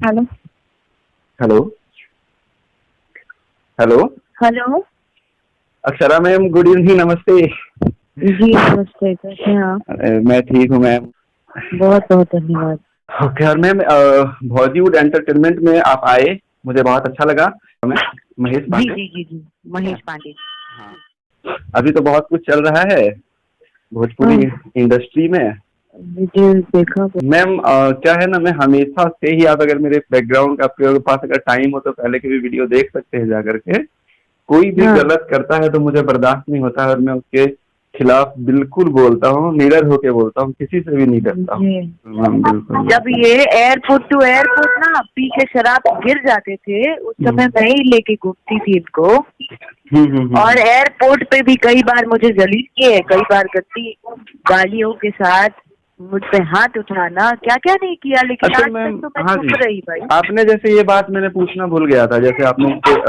Hello. Hello. Hello. Hello. Akshara ma'am, good evening, नमस्ते। जी नमस्ते, कैसे हैं आप? मैं ठीक हूँ मैम। बहुत बहुत धन्यवाद। ओके। और मैम, बॉलीवुड एंटरटेनमेंट में आप आए, मुझे बहुत अच्छा लगा। मैं महेश जी पांडे। जी जी जी महेश पांडे। हाँ। अभी तो बहुत कुछ चल रहा है भोजपुरी हाँ, इंडस्ट्री में। डिटेल देखा। मैम, क्या है ना, मैं हमेशा से ही, आप अगर मेरे बैकग्राउंड का आपके पास अगर टाइम हो तो पहले के भी वीडियो देख सकते हैं जाकर के। कोई भी हाँ गलत करता है तो मुझे बर्दाश्त नहीं होता है और मैं उसके खिलाफ बिल्कुल बोलता हूँ, निडर होके बोलता हूँ, किसी से भी नहीं डरता हूँ। जी। बिल्कुल। जब ये एयरपोर्ट टू एयरपोर्ट ना पी के शराब गिर जाते थे, उस समय मैं ही लेके घूमती थी इनको। और एयरपोर्ट पे भी कई बार मुझे जलील किए, कई बार गंदी गालियों के साथ मुझ पे हाथ उठाना, क्या क्या नहीं किया, लेकिन अच्छा आज मैम, तक तो मैं हाँ चुप जी, रही भाई। आपने जैसे ये बात मैंने पूछना भूल गया था, जैसे आपने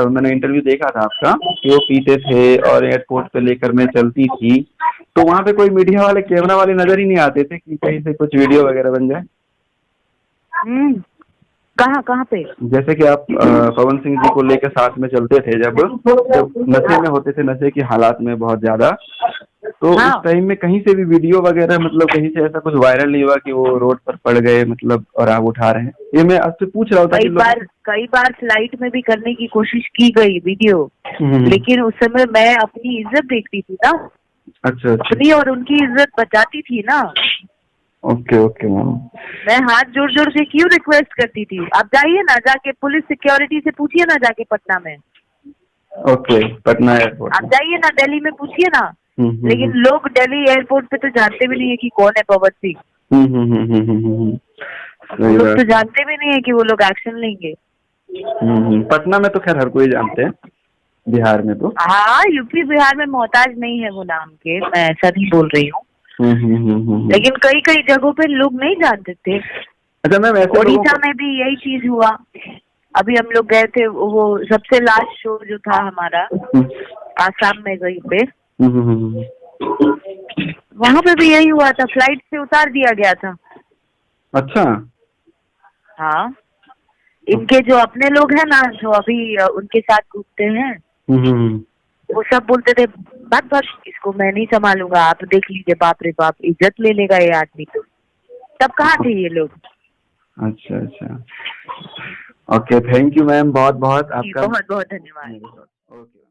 मैंने इंटरव्यू देखा था आपका कि वो पीते थे और एयरपोर्ट पे लेकर मैं चलती थी, तो वहाँ पे कोई मीडिया वाले, कैमरा वाले नजर ही नहीं आते थे कि कहीं से कुछ वीडियो वगैरह बन जाए? कहाँ कहाँ पे? जैसे कि आप पवन सिंह जी को लेकर साथ में चलते थे, जब जब नशे में होते थे, नशे की हालात में बहुत ज्यादा, तो उस हाँ, टाइम में कहीं से भी वीडियो वगैरह, मतलब कहीं से ऐसा कुछ वायरल नहीं हुआ कि वो रोड पर पड़ गए, मतलब, और आप उठा रहे हैं? ये मैं आपसे पूछ रहा हूँ ताकि लोग। कई बार फ्लाइट में भी करने की कोशिश की गई वीडियो, हम्म। लेकिन उस समय मैं अपनी इज्जत देखती थी ना, अच्छा अच्छा। अपनी और उनकी इज्जत बचाती थी ना। Okay okay ma'am. मैं हाथ जोड़ जोड़ के क्यों रिक्वेस्ट करती थी? आप जाइए ना, जाके पुलिस सिक्योरिटी से पूछिए ना, जाके पटना में। ओके, पटना एयरपोर्ट आप में। जाइए ना, दिल्ली में पूछिए ना। लेकिन हम्म। लोग दिल्ली एयरपोर्ट पे तो जानते भी नहीं है कि कौन है पवन सिंह। वो सही लोग तो बात है। जानते भी नहीं है कि वो लोग एक्शन लेंगे। पटना में तो खैर हर कोई जानते हैं, बिहार में तो। हाँ, यूपी बिहार में मोहताज नहीं है वो नाम के, मैं ऐसा नहीं बोल रही हूँ। लेकिन कई कई जगहों पे लोग नहीं जानते थे। अच्छा मैम, ऐसे लोगों ओडिशा को। में भी यही चीज हुआ। अभी हम लोग गए थे, वो सबसे लास्ट शो जो था हमारा आसाम में कहीं पे, वहां पे भी यही हुआ था, फ्लाइट से उतार दिया गया था। अच्छा। हाँ, इनके जो अपने लोग हैं ना, जो अभी उनके साथ घूमते हैं, वो सब बोलते थे बस बस इसको मैं नहीं संभालूंगा, आप देख लीजिए, बाप रे बाप, इज्जत ले लेगा ये आदमी तो। तब कहाँ थे ये लोग? अच्छा अच्छा। ओके, थैंक यू मैम, बहुत बहुत जी आपका। बहुत बहुत धन्यवाद। ओके।